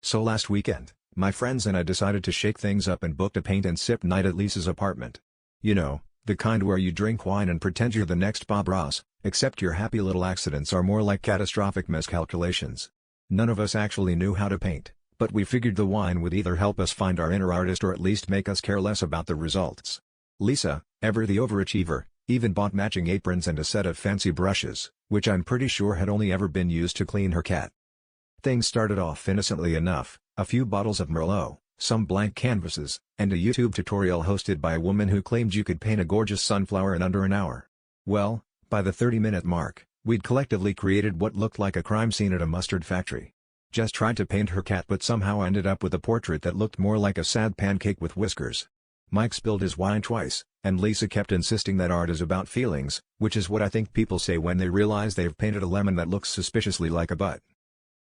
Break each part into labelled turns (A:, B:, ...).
A: So last weekend, my friends and I decided to shake things up and booked a paint and sip night at Lisa's apartment. You know, the kind where you drink wine and pretend you're the next Bob Ross, except your happy little accidents are more like catastrophic miscalculations. None of us actually knew how to paint, but we figured the wine would either help us find our inner artist or at least make us care less about the results. Lisa, ever the overachiever, even bought matching aprons and a set of fancy brushes, which I'm pretty sure had only ever been used to clean her cat. Things started off innocently enough, a few bottles of Merlot, some blank canvases, and a YouTube tutorial hosted by a woman who claimed you could paint a gorgeous sunflower in under an hour. Well, by the 30-minute mark, we'd collectively created what looked like a crime scene at a mustard factory. Just tried to paint her cat but somehow ended up with a portrait that looked more like a sad pancake with whiskers. Mike spilled his wine twice, and Lisa kept insisting that art is about feelings, which is what I think people say when they realize they've painted a lemon that looks suspiciously like a butt.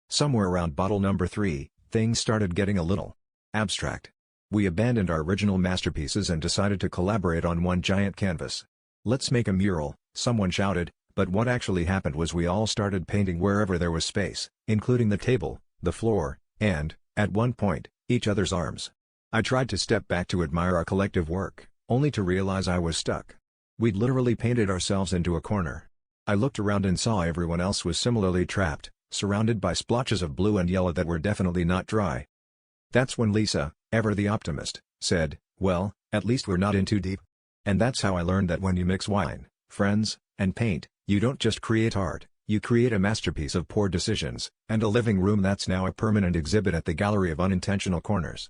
A: Somewhere around bottle number 3, things started getting a little abstract. We abandoned our original masterpieces and decided to collaborate on one giant canvas. "Let's make a mural," someone shouted, but what actually happened was we all started painting wherever there was space, including the table, the floor, and, at one point, each other's arms. I tried to step back to admire our collective work, only to realize I was stuck. We'd literally painted ourselves into a corner. I looked around and saw everyone else was similarly trapped, surrounded by splotches of blue and yellow that were definitely not dry. That's when Lisa, ever the optimist, said, "Well, at least we're not in too deep." And that's how I learned that when you mix wine, friends, and paint, you don't just create art, you create a masterpiece of poor decisions, and a living room that's now a permanent exhibit at the Gallery of Unintentional Corners.